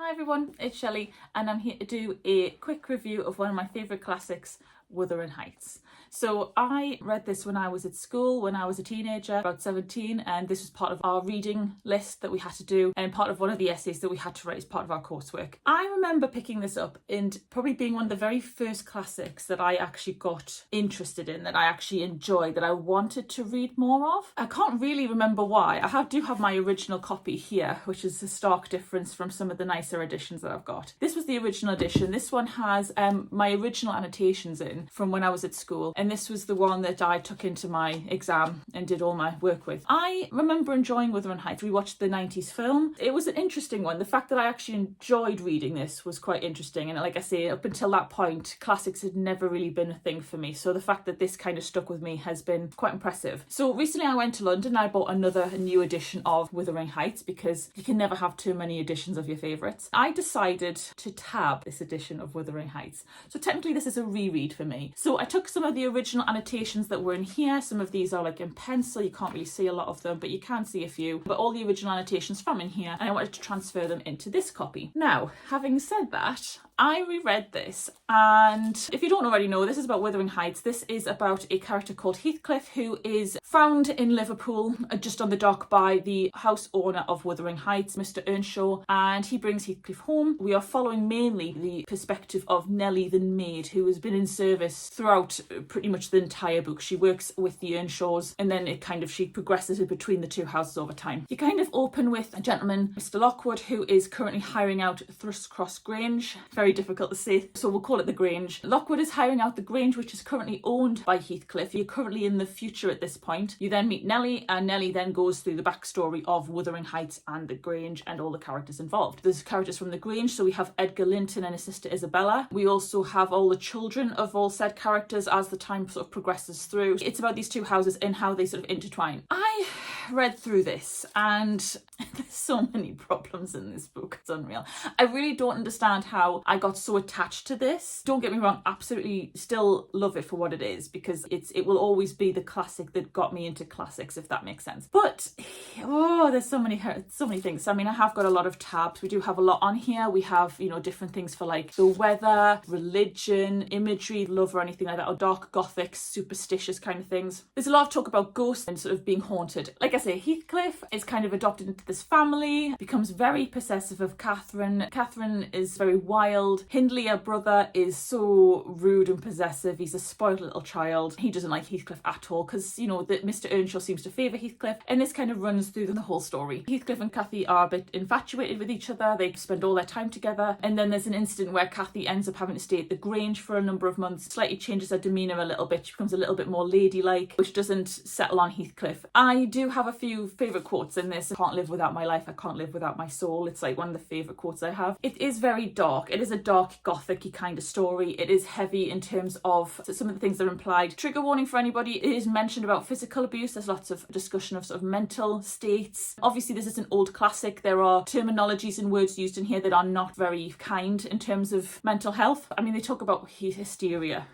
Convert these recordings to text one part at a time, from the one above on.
Hi everyone, it's Shelley and I'm here to do a quick review of one of my favourite classics, Wuthering Heights. So I read this when I was at school, when I was a teenager, about 17, and this was part of our reading list that we had to do and part of one of the essays that we had to write as part of our coursework. I remember picking this up and probably being one of the very first classics that I actually got interested in, that I actually enjoyed, that I wanted to read more of. I can't really remember why. I do have my original copy here, which is a stark difference from some of the nicer editions that I've got. This was the original edition. This one has my original annotations in from when I was at school, and this was the one that I took into my exam and did all my work with. I remember enjoying Wuthering Heights. We watched the 90s film. It was an interesting one. The fact that I actually enjoyed reading this was quite interesting, and like I say, up until that point, classics had never really been a thing for me, so the fact that this kind of stuck with me has been quite impressive. So recently I went to London and I bought a new edition of Wuthering Heights, because you can never have too many editions of your favourites. I decided to tab this edition of Wuthering Heights. So technically this is a reread for me. So I took some of the original annotations that were in here. Some of these are like in pencil, you can't really see a lot of them, but you can see a few. But all the original annotations from in here, and I wanted to transfer them into this copy. Now, having said that, I reread this, and if you don't already know, this is about Wuthering Heights. This is about a character called Heathcliff, who is found in Liverpool, just on the dock, by the house owner of Wuthering Heights, Mr. Earnshaw, and he brings Heathcliff home. We are following mainly the perspective of Nellie the maid, who has been in service throughout pretty much the entire book. She works with the Earnshaws, and then she progresses between the two houses over time. You kind of open with a gentleman, Mr. Lockwood, who is currently hiring out Thrushcross Grange. Very difficult to say, so we'll call it the Grange. Lockwood is hiring out the Grange, which is currently owned by Heathcliff. You're currently in the future at this point. You then meet Nellie, and Nellie then goes through the backstory of Wuthering Heights and the Grange and all the characters involved. There's characters from the Grange, so we have Edgar Linton and his sister Isabella. We also have all the children of all said characters as the time sort of progresses through. It's about these two houses and how they sort of intertwine. I read through this and there's so many problems in this book, it's unreal. I really don't understand how I got so attached to this. Don't get me wrong, absolutely still love it for what it is, because it will always be the classic that got me into classics, if that makes sense. But there's so many things. I mean, I have got a lot of tabs. We do have a lot on here. We have, different things for like the weather, religion, imagery, love, or anything like that, or dark gothic, superstitious kind of things. There's a lot of talk about ghosts and sort of being haunted. Like I say, Heathcliff is kind of adopted into this family, becomes very possessive of Catherine. Catherine is very wild. Hindley, her brother, is so rude and possessive. He's a spoiled little child. He doesn't like Heathcliff at all, because, that Mr. Earnshaw seems to favour Heathcliff, and this kind of runs through the whole story. Heathcliff and Cathy are a bit infatuated with each other. They spend all their time together, and then there's an incident where Cathy ends up having to stay at the Grange for a number of months, slightly changes her demeanour a little bit. She becomes a little bit more ladylike, which doesn't settle on Heathcliff. I do have a few favourite quotes in this. I can't live without my life, I can't live without my soul. It's like one of the favourite quotes I have. It is very dark. It is a dark, gothic-y kind of story. It is heavy in terms of some of the things that are implied. Trigger warning for anybody, it is mentioned about physical abuse. There's lots of discussion of sort of mental states. Obviously, this is an old classic. There are terminologies and words used in here that are not very kind in terms of mental health. I mean, they talk about hysteria.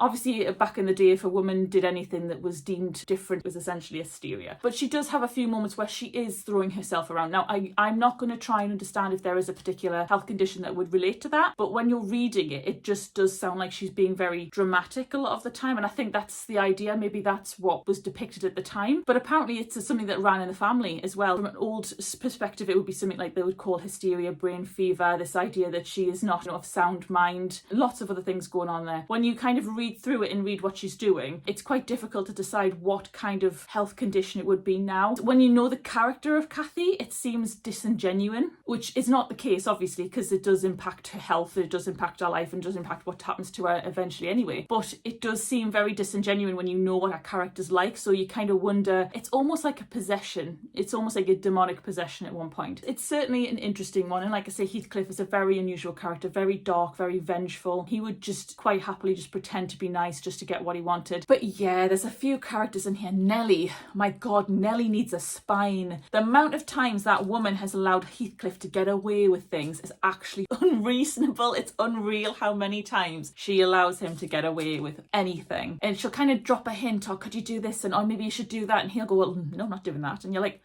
Obviously, back in the day, if a woman did anything that was deemed different, it was essentially hysteria. But she does have a few moments where she is throwing herself around. Now, I'm not going to try and understand if there is a particular health condition that would relate to that, but when you're reading it, it just does sound like she's being very dramatic a lot of the time, and I think that's the idea. Maybe that's what was depicted at the time. But apparently it's something that ran in the family as well. From an old perspective, it would be something like they would call hysteria, brain fever, this idea that she is not of sound mind. Lots of other things going on there. When you kind of read through it and read what she's doing, it's quite difficult to decide what kind of health condition it would be now. When you know the character of Cathy, it seems disingenuous, which is not the case, obviously, because it does impact her health, it does impact her life, and does impact what happens to her eventually anyway. But it does seem very disingenuous when you know what her character's like, so you kind of wonder, it's almost like a possession. It's almost like a demonic possession at one point. It's certainly an interesting one, and like I say, Heathcliff is a very unusual character, very dark, very vengeful. He would just quite happily just pretend to be nice just to get what he wanted. But yeah, there's a few characters in here. Nellie, my god, Nellie needs a spine. The amount of times that woman has allowed Heathcliff to get away with things is actually unreasonable. It's unreal how many times she allows him to get away with anything. And she'll kind of drop a hint, or could you do this, and or maybe you should do that, and he'll go, well, no, I'm not doing that. And you're like,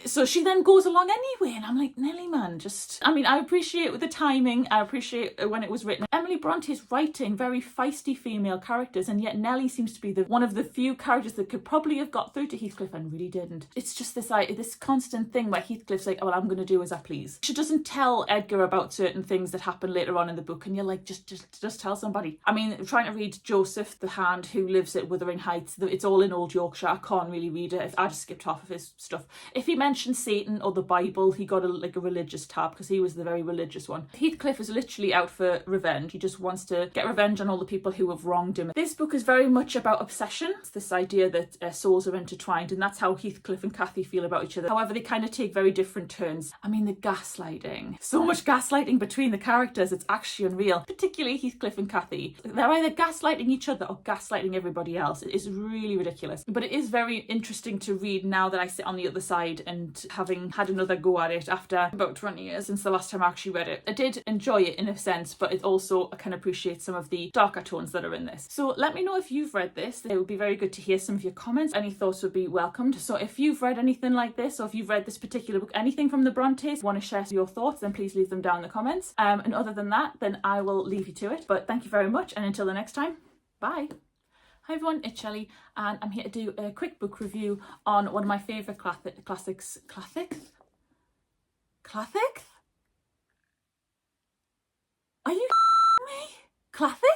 So she then goes along anyway, and I'm like, Nelly, man, just... I mean, I appreciate the timing, I appreciate when it was written. Emily Bronte is writing very feisty female characters, and yet Nelly seems to be one of the few characters that could probably have got through to Heathcliff and really didn't. It's just this constant thing where Heathcliff's like, oh, well, I'm going to do as I please. She doesn't tell Edgar about certain things that happen later on in the book, and you're like, just tell somebody. I mean, trying to read Joseph, the Hand, who lives at Wuthering Heights, it's all in Old Yorkshire. I can't really read it. I just skipped half of his stuff. If he mentioned Satan or the Bible, he got a religious tab, because he was the very religious one. Heathcliff is literally out for revenge. He just wants to get revenge on all the people who have wronged him. This book is very much about obsession. It's this idea that souls are intertwined, and that's how Heathcliff and Cathy feel about each other. However, they kind of take very different turns. I mean, the gaslighting. So much gaslighting between the characters, it's actually unreal. Particularly Heathcliff and Cathy. They're either gaslighting each other or gaslighting everybody else. It is really ridiculous. But it is very interesting to read now that I sit on the other side, and having had another go at it after about 20 years since the last time I actually read it. I did enjoy it in a sense, but it also, I can appreciate some of the darker tones that are in this. So let me know if you've read this. It would be very good to hear some of your comments. Any thoughts would be welcomed. So if you've read anything like this, or if you've read this particular book, anything from the Brontes, want to share your thoughts, then please leave them down in the comments. And other than that, then I will leave you to it. But thank you very much, and until the next time, bye. Hi everyone, it's Shelley, and I'm here to do a quick book review on one of my favourite classics. Are you me? Classics?